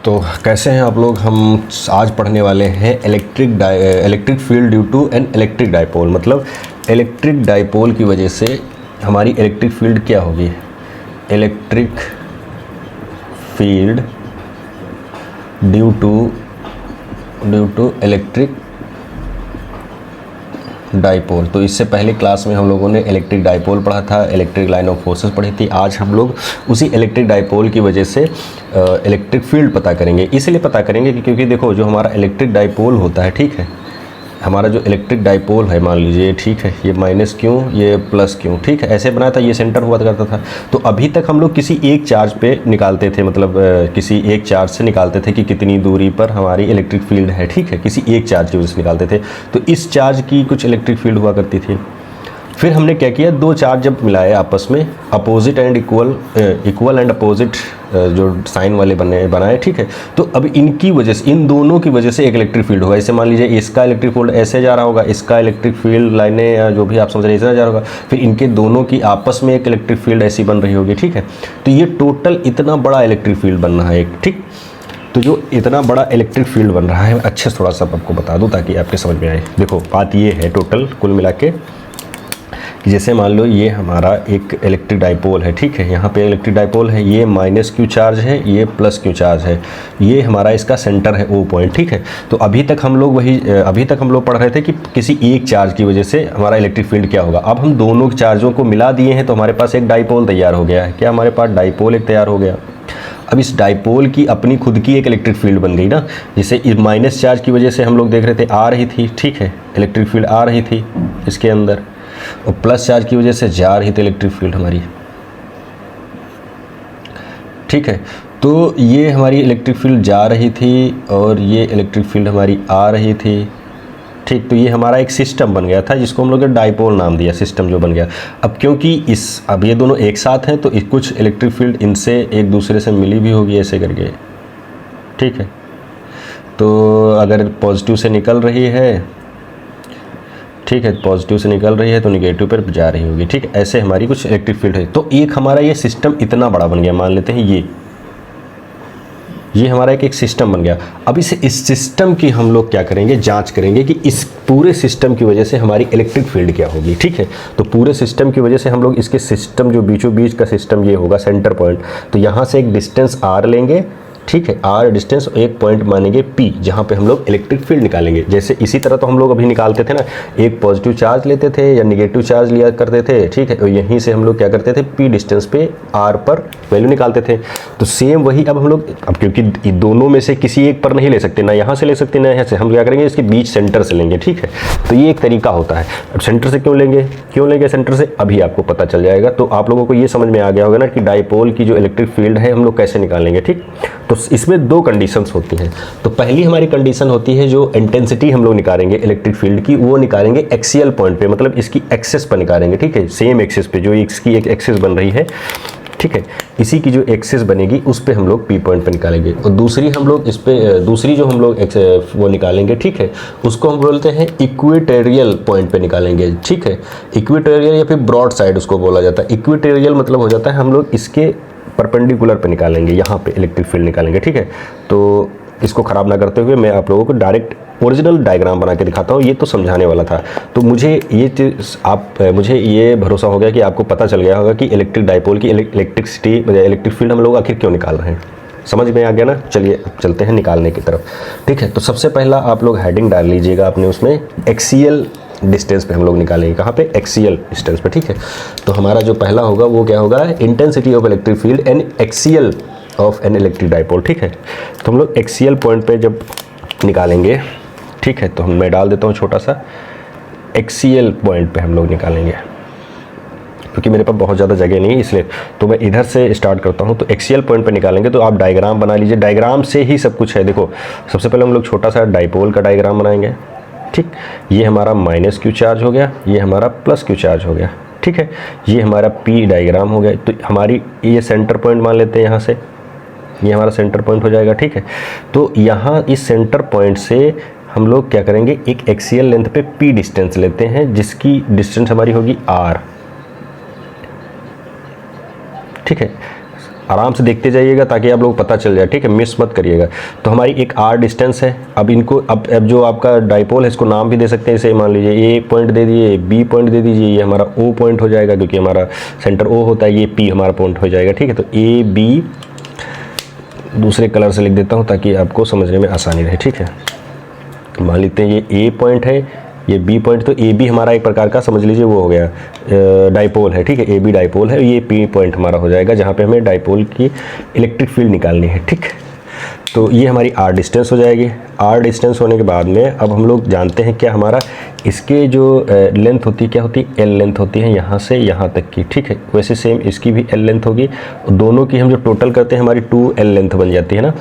तो कैसे हैं आप लोग। हम आज पढ़ने वाले हैं electric field due to an electric dipole. मतलब इलेक्ट्रिक डाइपोल की वजह से हमारी इलेक्ट्रिक फील्ड क्या होगी। Electric field due to electric dipole. तो इससे पहले क्लास में हम लोगों ने इलेक्ट्रिक डाइपोल पढ़ा था, इलेक्ट्रिक लाइन ऑफ फोर्सेस पढ़ी थी। आज हम लोग उसी इलेक्ट्रिक डाइपोल की वजह से इलेक्ट्रिक फील्ड पता करेंगे। इसलिए पता करेंगे क्योंकि देखो जो हमारा इलेक्ट्रिक डाइपोल होता है, ठीक है, हमारा जो इलेक्ट्रिक डाइपोल है, मान लीजिए, ठीक है, ये माइनस क्यों, ये प्लस क्यों, ठीक है, ऐसे बनाया था, ये सेंटर हुआ करता था। तो अभी तक हम लोग किसी एक चार्ज पे निकालते थे, मतलब किसी एक चार्ज से निकालते थे कि कितनी दूरी पर हमारी इलेक्ट्रिक फील्ड है, ठीक है, किसी एक चार्ज की वजह से निकालते थे। तो इस चार्ज की कुछ इलेक्ट्रिक फील्ड हुआ करती थी। फिर हमने क्या किया, दो चार्ज जब मिलाए आपस में, opposite and equal and opposite जो साइन वाले बनाए, ठीक है, तो अब इनकी वजह से, इन दोनों की वजह से एक इलेक्ट्रिक फील्ड होगा। जैसे मान लीजिए इसका इलेक्ट्रिक फील्ड ऐसे जा रहा होगा, इसका इलेक्ट्रिक फील्ड लाइनें या जो भी आप समझ रहे हैं ऐसे जा रहा होगा, फिर इनके दोनों की आपस में एक इलेक्ट्रिक फील्ड ऐसी बन रही होगी, ठीक है। तो ये टोटल इतना बड़ा इलेक्ट्रिक फील्ड बन रहा है एक, ठीक। तो जो इतना बड़ा इलेक्ट्रिक फील्ड बन रहा है, अच्छे से थोड़ा सा आपको बता दूँ ताकि आपके समझ में आए। देखो बात ये है टोटल कुल मिला के कि जैसे मान लो ये हमारा एक इलेक्ट्रिक डाइपोल है, ठीक है, यहाँ पे इलेक्ट्रिक डाइपोल है, ये माइनस क्यू चार्ज है, ये प्लस क्यू चार्ज है, ये हमारा इसका सेंटर है ओ पॉइंट, ठीक है। तो अभी तक हम लोग पढ़ रहे थे कि किसी एक चार्ज की वजह से हमारा इलेक्ट्रिक फील्ड क्या होगा। अब हम दोनों चार्जों को मिला दिए हैं तो हमारे पास एक डाइपोल तैयार हो गया है। क्या हमारे पास डाइपोल एक तैयार हो गया। अब इस डाइपोल की अपनी खुद की एक इलेक्ट्रिक फील्ड बन गई ना। जैसे माइनस चार्ज की वजह से हम लोग देख रहे थे आ रही थी, ठीक है, इलेक्ट्रिक फील्ड आ रही थी इसके अंदर, और प्लस चार्ज की वजह से जा रही थी इलेक्ट्रिक फील्ड हमारी, ठीक है। तो ये हमारी इलेक्ट्रिक फील्ड जा रही थी और ये इलेक्ट्रिक फील्ड हमारी आ रही थी, ठीक। तो ये हमारा एक सिस्टम बन गया था जिसको हम लोग डाइपोल नाम दिया, सिस्टम जो बन गया। अब क्योंकि अब ये दोनों एक साथ हैं तो कुछ इलेक्ट्रिक फील्ड इनसे एक दूसरे से मिली भी होगी ऐसे करके, ठीक है। तो अगर पॉजिटिव से निकल रही है, ठीक है, पॉजिटिव से निकल रही है तो निगेटिव पर जा रही होगी, ठीक। ऐसे हमारी कुछ इलेक्ट्रिक फील्ड है। तो एक हमारा ये सिस्टम इतना बड़ा बन गया, मान लेते हैं ये हमारा एक सिस्टम बन गया। अब इस सिस्टम की हम लोग क्या करेंगे, जांच करेंगे कि इस पूरे सिस्टम की वजह से हमारी इलेक्ट्रिक फील्ड क्या होगी, ठीक है। तो पूरे सिस्टम की वजह से हम लोग इसके सिस्टम जो बीचों बीच का सिस्टम ये होगा सेंटर पॉइंट, तो यहाँ से एक डिस्टेंस आर लेंगे, ठीक है, आर डिस्टेंस, एक पॉइंट मानेंगे पी जहाँ पे हम लोग इलेक्ट्रिक फील्ड निकालेंगे। जैसे इसी तरह तो हम लोग अभी निकालते थे ना, एक पॉजिटिव चार्ज लेते थे या निगेटिव चार्ज लिया करते थे, ठीक है, और यहीं से हम लोग क्या करते थे, पी डिस्टेंस पे आर पर वैल्यू निकालते थे। तो सेम वही अब हम लोग, अब क्योंकि दोनों में से किसी एक पर नहीं ले सकते, ना यहाँ से ले सकते ना यहाँ से, हम क्या करेंगे इसके बीच सेंटर से लेंगे, ठीक है। तो ये एक तरीका होता है। अब सेंटर से क्यों लेंगे सेंटर से, अभी आपको पता चल जाएगा। तो आप लोगों को ये समझ में आ गया होगा ना कि डाइपोल की जो इलेक्ट्रिक फील्ड है हम लोग कैसे निकालेंगे, ठीक। तो इसमें दो कंडीशंस होती हैं। तो पहली हमारी कंडीशन होती है जो इंटेंसिटी हम लोग निकालेंगे इलेक्ट्रिक फील्ड की, वो निकालेंगे एक्सियल पॉइंट पे, मतलब इसकी एक्सिस पर निकालेंगे, ठीक है, सेम एक्सिस पे जो इसकी एक एक्सिस बन रही है, ठीक है, इसी की जो एक्सिस बनेगी उस पे हम लोग पी पॉइंट पे निकालेंगे। और दूसरी हम लोग इस पे दूसरी जो हम लोग वो निकालेंगे, ठीक है, उसको हम बोलते हैं इक्वेटोरियल पॉइंट पे निकालेंगे, ठीक है। इक्वेटोरियल या फिर ब्रॉड साइड उसको बोला जाता है। इक्वेटोरियल मतलब हो जाता है हम लोग इसके परपेंडिकुलर पे निकालेंगे, यहाँ पे इलेक्ट्रिक फील्ड निकालेंगे, ठीक है। तो इसको ख़राब ना करते हुए मैं आप लोगों को डायरेक्ट ओरिजिनल डायग्राम बना के दिखाता हूँ। ये तो समझाने वाला था, तो मुझे ये भरोसा हो गया कि आपको पता चल गया होगा कि इलेक्ट्रिक डाइपोल की इलेक्ट्रिक फील्ड हम लोग आखिर क्यों निकाल रहे हैं। समझ में आ गया ना। चलिए अब चलते हैं निकालने की तरफ, ठीक है। तो सबसे पहला आप लोग हेडिंग डाल लीजिएगा अपने उसमें, एक्सियल डिस्टेंस पे हम लोग निकालेंगे। कहाँ पे, एक्सियल डिस्टेंस पे, ठीक है। तो हमारा जो पहला होगा वो क्या होगा, intensity of electric field and axial of N electric dipole, ठीक है। तो हम लोग एक्सियल पॉइंट पे जब निकालेंगे, ठीक है, तो मैं डाल देता हूँ छोटा सा, एक्सियल पॉइंट पे हम लोग निकालेंगे, क्योंकि मेरे पास बहुत ज़्यादा जगह नहीं है इसलिए। तो मैं इधर से स्टार्ट करता हूँ। तो एक्सियल पॉइंट पे निकालेंगे तो आप डायग्राम बना लीजिए, डायग्राम से ही सब कुछ है। देखो सबसे पहले हम लोग छोटा सा डाइपोल का डायग्राम बनाएंगे, ठीक। ये हमारा माइनस क्यू चार्ज हो गया, ये हमारा प्लस क्यू चार्ज हो गया, ठीक है। ये हमारा पी डायग्राम हो गया। तो हमारी ये सेंटर पॉइंट मान लेते हैं, यहाँ से ये हमारा सेंटर पॉइंट हो जाएगा, ठीक है। तो यहाँ इस सेंटर पॉइंट से हम लोग क्या करेंगे, एक एक्सियल लेंथ पे पी डिस्टेंस लेते हैं जिसकी डिस्टेंस हमारी होगी आर, ठीक है। आराम से देखते जाइएगा ताकि आप लोग पता चल जाए, ठीक है, मिस मत करिएगा। तो हमारी एक आर डिस्टेंस है। अब इनको अब जो आपका डाइपोल है इसको नाम भी दे सकते हैं, इसे मान लीजिए ए पॉइंट दे दिए, बी पॉइंट दे दीजिए, ये हमारा ओ पॉइंट हो जाएगा क्योंकि हमारा सेंटर ओ होता है, ये पी हमारा पॉइंट हो जाएगा, ठीक है। तो ए बी दूसरे कलर से लिख देता हूँ ताकि आपको समझने में आसानी रहे, ठीक है। मान लेते हैं ये ए पॉइंट है, ये बी पॉइंट, तो ए बी हमारा एक प्रकार का समझ लीजिए वो हो गया डाइपोल है, ठीक है, ए बी डाइपोल है, ये पी पॉइंट हमारा हो जाएगा जहाँ पे हमें डाइपोल की इलेक्ट्रिक फील्ड निकालनी है, ठीक। तो ये हमारी आर डिस्टेंस हो जाएगी। आर डिस्टेंस होने के बाद में अब हम लोग जानते हैं क्या हमारा इसके जो लेंथ होती है क्या होती है, एल लेंथ होती है यहाँ से यहाँ तक की, ठीक है। वैसे सेम इसकी भी एल लेंथ होगी, दोनों की हम जो टोटल करते हैं हमारी 2L लेंथ बन जाती है ना,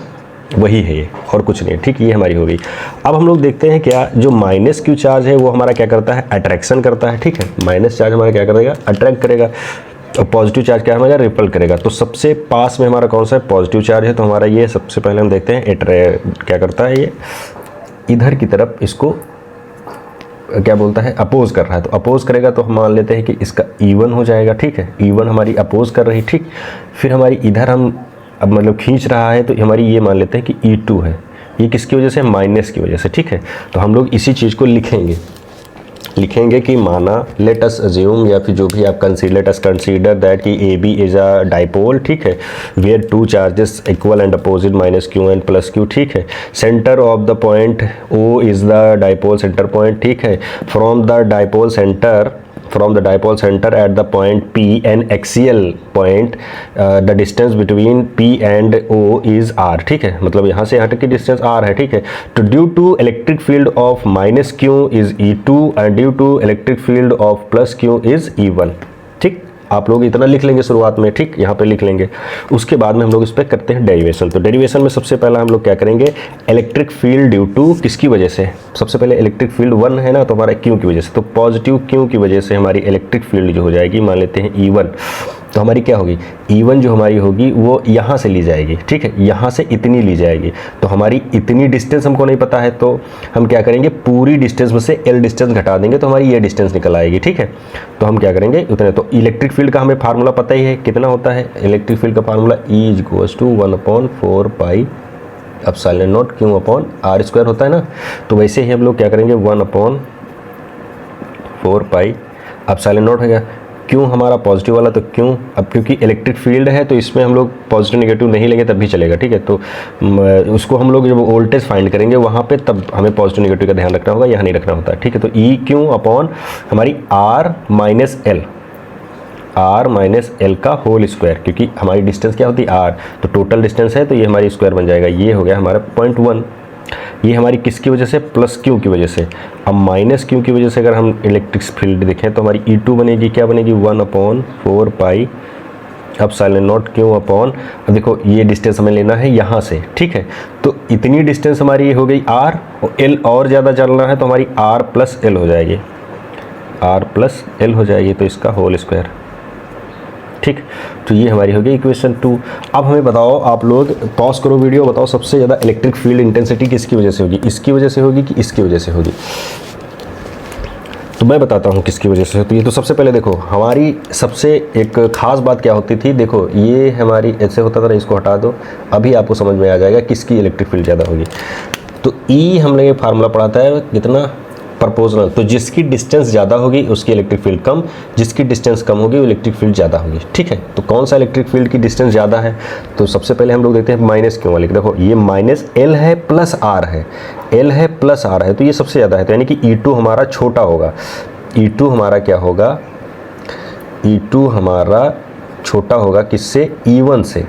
वही है ये और कुछ नहीं है, ठीक। ये हमारी हो गई। अब हम लोग देखते हैं क्या जो माइनस क्यू चार्ज है वो हमारा क्या करता है, अट्रैक्शन करता है, ठीक है। माइनस चार्ज हमारा क्या करेगा, अट्रैक्ट करेगा, और पॉजिटिव चार्ज क्या हमारा रिपल करेगा। तो सबसे पास में हमारा कौन सा है, पॉजिटिव चार्ज है, तो हमारा ये सबसे पहले हम देखते हैं क्या करता है, ये इधर की तरफ इसको क्या बोलता है, अपोज कर रहा है। तो अपोज करेगा तो हम मान लेते हैं कि इसका E1 हो जाएगा, ठीक है। E1 हमारी अपोज कर रही, ठीक। फिर हमारी इधर हम अब मतलब खींच रहा है तो हमारी ये मान लेते हैं कि E2 है। ये किसकी वजह से, माइनस की वजह से, ठीक है। तो हम लोग इसी चीज़ को लिखेंगे कि माना लेट अस अज्यूम या फिर जो भी आप कंसीडर दैट कि A B is a dipole, ठीक है, where two charges equal and opposite minus Q and plus Q, ठीक है। Centre of the point O is the dipole centre point, ठीक है। From the dipole center at the point P and axial point the distance between P and O is R, ठीक है। मतलब यहाँ से यहाँ तक की डिस्टेंस R है, ठीक है। तो due to electric field of minus Q is E2 and due to electric field of plus Q is E1, ठीक। आप लोग इतना लिख लेंगे शुरुआत में, ठीक, यहाँ पे लिख लेंगे। उसके बाद में हम लोग इस पर करते हैं डेरिवेशन। तो डेरिवेशन में सबसे पहला हम लोग क्या करेंगे, इलेक्ट्रिक फील्ड ड्यू टू किसकी वजह से, सबसे पहले इलेक्ट्रिक फील्ड 1 है ना, तो हमारा क्यू की वजह से, तो पॉजिटिव क्यू की वजह से हमारी इलेक्ट्रिक फील्ड जो हो जाएगी, मान लेते हैं E1, तो हमारी क्या होगी, E1 जो हमारी होगी वो यहाँ से ली जाएगी, ठीक है, यहाँ से इतनी ली जाएगी। तो हमारी इतनी डिस्टेंस हमको नहीं पता है तो हम क्या करेंगे, पूरी डिस्टेंस में से L डिस्टेंस घटा देंगे तो हमारी ये डिस्टेंस निकल आएगी, ठीक है। तो हम क्या करेंगे उतने, तो इलेक्ट्रिक फील्ड का हमें फार्मूला पता ही है, कितना होता है इलेक्ट्रिक फील्ड का formula, E = 1/4 pi epsilon not Q/r² होता है ना। तो वैसे ही हम लोग क्या करेंगे 1/4 पाई एप्सिलॉन नॉट हो गया। क्यों हमारा पॉजिटिव वाला, तो क्यों, अब क्योंकि इलेक्ट्रिक फील्ड है तो इसमें हम लोग पॉजिटिव नेगेटिव नहीं लेंगे तब भी चलेगा, ठीक है। तो उसको हम लोग जब वोल्टेज फाइंड करेंगे वहाँ पे तब हमें पॉजिटिव नेगेटिव का ध्यान रखना होगा, यहाँ नहीं रखना होता है, ठीक है। तो EQ/ हमारी R माइनस L का होल स्क्वायर, क्योंकि हमारी डिस्टेंस क्या होती है R, तो टोटल डिस्टेंस है तो ये हमारी स्क्वायर बन जाएगा। ये हो गया हमारा 0.1, ये हमारी किसकी वजह से, प्लस क्यू की वजह से। अब माइनस क्यू की वजह से अगर हम इलेक्ट्रिक फील्ड देखें तो हमारी E2 बनेगी, क्या बनेगी, 1/4 पाई एप्सिलॉन नॉट Q/, अब देखो ये डिस्टेंस हमें लेना है यहाँ से, ठीक है। तो इतनी डिस्टेंस हमारी ये हो गई R, और L और ज़्यादा चलना है तो हमारी R+L हो जाएगी, R+L हो जाएगी, तो इसका होल स्क्वायर, ठीक। तो ये हमारी हो गई इक्वेशन 2। अब हमें बताओ, आप लोग पॉज करो वीडियो, बताओ सबसे ज़्यादा इलेक्ट्रिक फील्ड इंटेंसिटी किसकी वजह से होगी, इसकी वजह से होगी कि इसकी वजह से होगी। तो मैं बताता हूँ किसकी वजह से होती है। तो सबसे पहले देखो हमारी सबसे एक ख़ास बात क्या होती थी, देखो ये हमारी ऐसे होता था, इसको हटा दो, अभी आपको समझ में आ जाएगा किसकी इलेक्ट्रिक फील्ड ज़्यादा होगी। तो E हमने ये फार्मूला पढ़ाता है कितना, प्रपोजनल, तो जिसकी डिस्टेंस ज़्यादा होगी उसकी इलेक्ट्रिक फील्ड कम, जिसकी डिस्टेंस कम होगी वो इलेक्ट्रिक फील्ड ज़्यादा होगी, ठीक है। तो कौन सा इलेक्ट्रिक फील्ड की डिस्टेंस ज़्यादा है, तो सबसे पहले हम लोग देखते हैं माइनस क्यों वाले, देखो ये -L है प्लस R है, L है प्लस R है, तो ये सबसे ज़्यादा है, तो यानी कि E2 हमारा छोटा होगा। E2 हमारा क्या होगा, E2 हमारा छोटा होगा किससे, E1 से,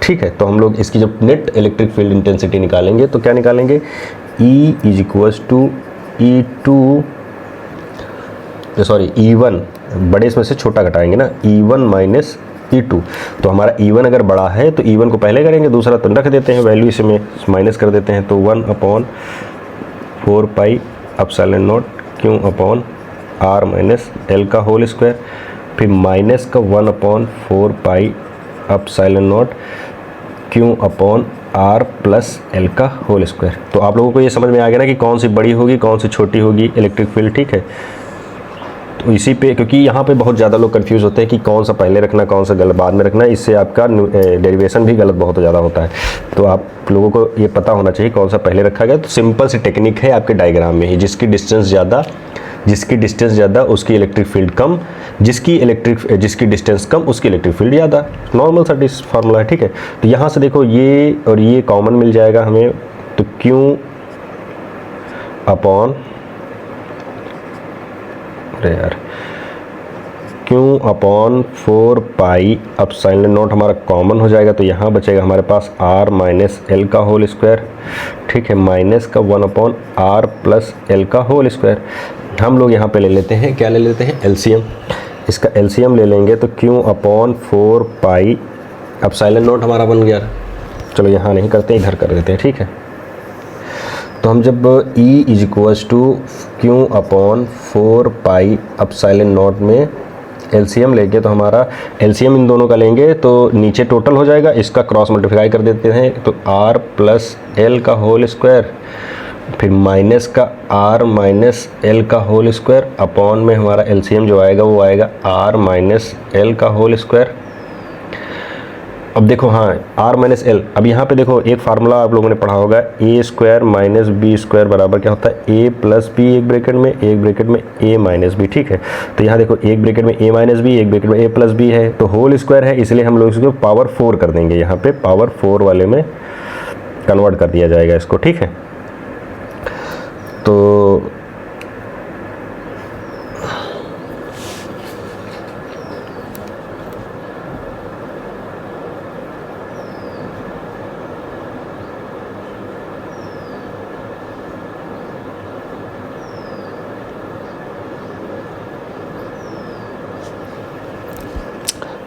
ठीक है। तो हम लोग इसकी जब नेट इलेक्ट्रिक फील्ड इंटेंसिटी निकालेंगे तो क्या निकालेंगे, E1 बड़े इसमें से छोटा घटाएंगे ना, E1 माइनस E2, तो हमारा E1 अगर बड़ा है तो E1 को पहले करेंगे, दूसरा तो रख देते हैं वैल्यू इसमें माइनस कर देते हैं, तो 1/4 पाई epsilon not Q/r minus L का होल स्क्वायर, फिर माइनस का 1/4 पाई epsilon not Q/r plus L का होल स्क्वायर। तो आप लोगों को ये समझ में आ गया ना कि कौन सी बड़ी होगी कौन सी छोटी होगी इलेक्ट्रिक फील्ड, ठीक है। तो इसी पे, क्योंकि यहाँ पे बहुत ज़्यादा लोग कंफ्यूज होते हैं कि कौन सा पहले रखना कौन सा गलत बाद में रखना, इससे आपका डेरिवेशन भी गलत बहुत ज़्यादा होता है। तो आप लोगों को ये पता होना चाहिए कौन सा पहले रखा गया। तो सिंपल सी टेक्निक है आपके डायग्राम में ही, जिसकी डिस्टेंस ज़्यादा उसकी इलेक्ट्रिक फील्ड कम, जिसकी डिस्टेंस कम उसकी इलेक्ट्रिक फील्ड ज़्यादा। नॉर्मल सा फार्मूला है, ठीक है। तो यहाँ से देखो ये और ये कॉमन मिल जाएगा हमें, तो Q upon Q upon 4 pi epsilon not हमारा कॉमन हो जाएगा। तो यहाँ बचेगा हमारे पास R माइनस एल का होल स्क्वायर, ठीक है, माइनस का 1 अपॉन R प्लस एल का होल स्क्वायर। हम लोग यहाँ पे ले लेते हैं, क्या ले लेते हैं, एलसीएम। इसका एलसीएम ले लेंगे तो Q upon 4 pi epsilon not हमारा बन गया। चलो यहाँ नहीं करते, इधर कर देते हैं, ठीक है। तो हम जब E is equals to Q upon 4 pi epsilon naught में एलसीएम लेंगे, तो हमारा एलसीएम इन दोनों का लेंगे तो नीचे टोटल हो जाएगा, इसका क्रॉस मल्टीप्लाई कर देते हैं तो R प्लस एल का होल स्क्वायर, फिर माइनस का R माइनस एल का होल स्क्वायर अपॉन में हमारा एलसीएम जो आएगा वो आएगा R माइनस एल का होल स्क्वायर। अब देखो हाँ R माइनस एल, अब यहाँ पे देखो एक फार्मूला आप लोगों ने पढ़ा होगा, ए स्क्वायर माइनस बी स्क्वायर बराबर क्या होता है, ए प्लस बी एक ब्रैकेट में ए माइनस बी, ठीक है। तो यहाँ देखो एक ब्रैकेट में ए माइनस बी, एक ब्रैकेट में ए प्लस बी है, तो होल स्क्वायर है इसलिए हम लोग इसको पावर 4 कर देंगे, यहाँ पे पावर 4 वाले में कन्वर्ट कर दिया जाएगा इसको, ठीक है। तो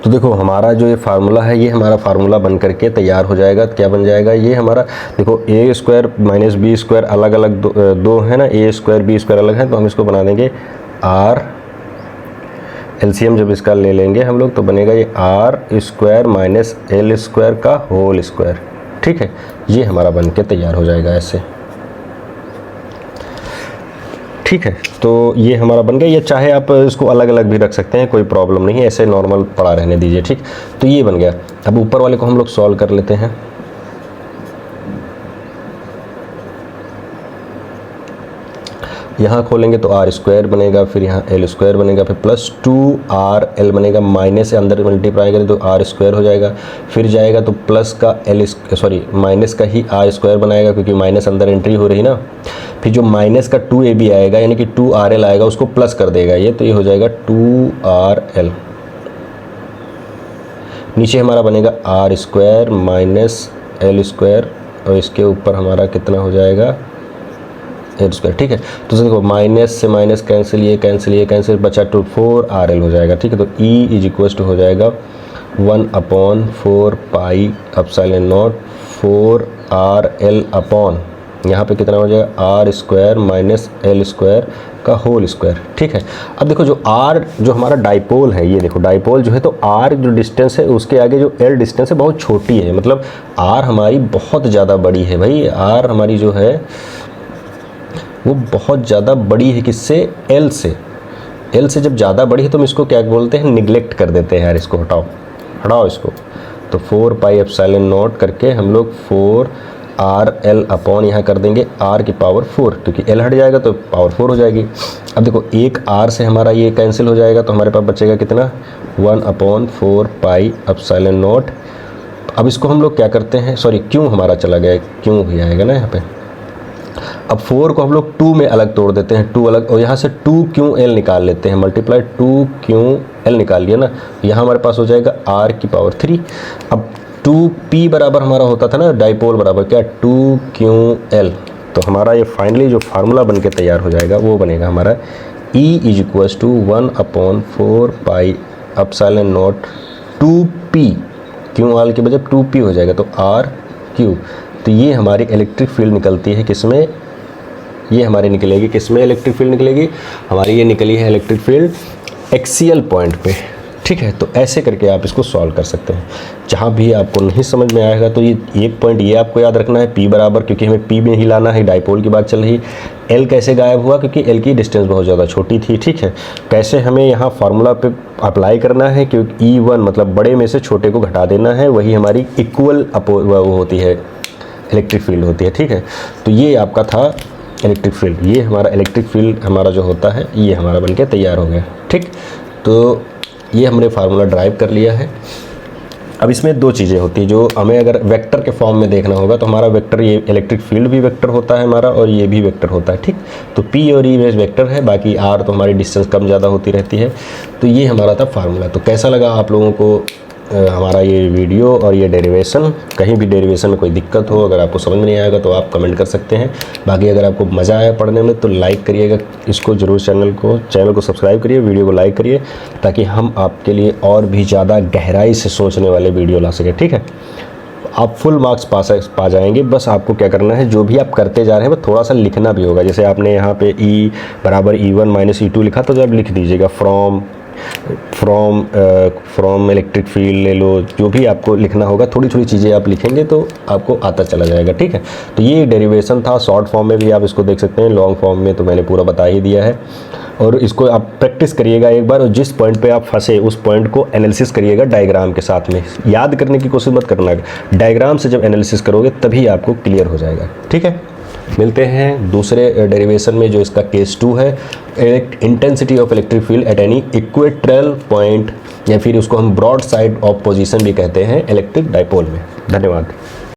देखो हमारा जो ये फार्मूला है, ये हमारा फार्मूला बन करके तैयार हो जाएगा। क्या बन जाएगा ये हमारा, देखो ए स्क्वायर माइनस बी स्क्वायर अलग अलग दो है ना, ए स्क्वायर बी स्क्वायर अलग है, तो हम इसको बना देंगे R, एलसीएम जब इसका ले लेंगे हम लोग तो बनेगा ये R square minus L square का होल स्क्वायर, ठीक है। ये हमारा बन के तैयार हो जाएगा ऐसे, ठीक है। तो ये हमारा बन गया, ये चाहे आप इसको अलग अलग भी रख सकते हैं, कोई प्रॉब्लम नहीं है, ऐसे नॉर्मल पड़ा रहने दीजिए, ठीक। तो ये बन गया। अब ऊपर वाले को हम लोग सॉल्व कर लेते हैं। यहाँ खोलेंगे तो R स्क्वायर बनेगा, फिर यहाँ L स्क्वायर बनेगा, फिर प्लस 2RL बनेगा, माइनस से अंदर मल्टीप्लाई करें तो R स्क्वायर हो जाएगा, फिर जाएगा तो प्लस का माइनस का ही R स्क्वायर बनाएगा क्योंकि माइनस अंदर एंट्री हो रही ना, फिर जो माइनस का 2AB आएगा यानी कि 2RL आएगा उसको प्लस कर देगा ये, तो ये हो जाएगा 2RL। नीचे हमारा बनेगा R square minus L square और इसके ऊपर हमारा कितना हो जाएगा एल स्क्वायर, ठीक है। तो देखो माइनस से माइनस कैंसिल, ये कैंसिल बचा 4RL हो जाएगा, ठीक है। तो E इज इक्वल टू हो जाएगा 1 upon 4 pi epsilon not 4RL upon यहाँ पे कितना हो जाएगा R square minus L square का होल स्क्वायर, ठीक है। अब देखो जो R जो हमारा डाइपोल है, ये देखो डाइपोल जो है, तो R जो डिस्टेंस है उसके आगे जो L डिस्टेंस है बहुत छोटी है, मतलब R हमारी बहुत ज़्यादा बड़ी है भाई, R हमारी जो है वो बहुत ज़्यादा बड़ी है, किससे, L से। L से जब ज़्यादा बड़ी है तो हम इसको क्या बोलते हैं, निगलेक्ट कर देते हैं यार, इसको हटाओ इसको। तो 4 पाई एप्सिलॉन नॉट करके हम लोग 4RL अपॉन यहाँ कर देंगे R की पावर 4, क्योंकि L हट जाएगा तो पावर 4 हो जाएगी। अब देखो एक R से हमारा ये कैंसिल हो जाएगा तो हमारे पास बचेगा कितना, 1 अपॉन 4 पाई एप्सिलॉन नॉट। अब इसको हम लोग क्या करते हैं, क्यों हमारा चला गया, क्यों भी आएगा ना यहाँ पे। अब 4 को हम लोग 2 में अलग तोड़ देते हैं, 2 अलग, और यहाँ से 2QL निकाल लेते हैं, मल्टीप्लाई 2QL निकाल लिया ना, यहाँ हमारे पास हो जाएगा R की पावर 3। अब 2P बराबर हमारा होता था ना डाइपोल बराबर क्या, 2QL। तो हमारा ये फाइनली जो फार्मूला बन के तैयार हो जाएगा वो बनेगा हमारा E is equals to 1 upon 4 pi epsilon naught 2P, क्यों आल के बजाय 2P हो जाएगा तो RQ। तो ये हमारी इलेक्ट्रिक फील्ड निकलती है किसमें, ये हमारी निकलेगी किसमें, इलेक्ट्रिक फील्ड निकलेगी हमारी, ये निकली है इलेक्ट्रिक फील्ड एक्सियल पॉइंट पे, ठीक है, तो ऐसे करके आप इसको सॉल्व कर सकते हैं। जहाँ भी आपको नहीं समझ में आएगा तो ये एक पॉइंट ये आपको याद रखना है, P बराबर, क्योंकि हमें P में ही लाना है, डाइपोल की बात चल रही। L कैसे गायब हुआ, क्योंकि L की डिस्टेंस बहुत ज़्यादा छोटी थी। ठीक है, कैसे हमें यहाँ फार्मूला पे अप्लाई करना है, क्योंकि E1 मतलब बड़े में से छोटे को घटा देना है, वही हमारी इक्वल वो होती है, इलेक्ट्रिक फील्ड होती है। ठीक है, तो ये आपका था इलेक्ट्रिक फील्ड। ये हमारा इलेक्ट्रिक फील्ड हमारा जो होता है ये हमारा बनके तैयार हो गया। ठीक, तो ये हमने फार्मूला ड्राइव कर लिया है। अब इसमें दो चीज़ें होती हैं जो हमें अगर वेक्टर के फॉर्म में देखना होगा, तो हमारा वेक्टर, ये इलेक्ट्रिक फील्ड भी वेक्टर होता है हमारा, और ये भी वेक्टर होता है। ठीक, तो P और E वेक्टर है, बाकी R तो हमारी डिस्टेंस कम ज़्यादा होती रहती है। तो ये हमारा था फार्मूला। तो कैसा लगा आप लोगों को हमारा ये वीडियो और ये डेरिवेशन? कहीं भी डेरिवेशन में कोई दिक्कत हो, अगर आपको समझ में नहीं आएगा तो आप कमेंट कर सकते हैं। बाकी अगर आपको मज़ा आया पढ़ने में तो लाइक करिएगा इसको ज़रूर, चैनल को सब्सक्राइब करिए, वीडियो को लाइक करिए, ताकि हम आपके लिए और भी ज़्यादा गहराई से सोचने वाले वीडियो ला सकें। ठीक है, आप फुल मार्क्स पा जाएंगे। बस आपको क्या करना है, जो भी आप करते जा रहे हैं वो थोड़ा सा लिखना भी होगा। जैसे आपने यहाँ पे E बराबर E1 - E2 लिखा, तो जब लिख दीजिएगा फ्रॉम इलेक्ट्रिक फील्ड ले लो, जो भी आपको लिखना होगा, थोड़ी थोड़ी चीज़ें आप लिखेंगे तो आपको आता चला जाएगा। ठीक है, तो ये डेरिवेशन था। शॉर्ट फॉर्म में भी आप इसको देख सकते हैं, लॉन्ग फॉर्म में तो मैंने पूरा बता ही दिया है। और इसको आप प्रैक्टिस करिएगा एक बार, और जिस पॉइंट पे आप फंसे उस पॉइंट को एनालिसिस करिएगा डायग्राम के साथ में। याद करने की कोशिश मत करना, डायग्राम से जब एनालिसिस करोगे तभी आपको क्लियर हो जाएगा। ठीक है, मिलते हैं दूसरे डेरिवेशन में, जो इसका केस 2 है, intensity of electric field at any equatorial point, या फिर उसको हम ब्रॉड साइड ऑफ पोजीशन भी कहते हैं इलेक्ट्रिक डाइपोल में। धन्यवाद।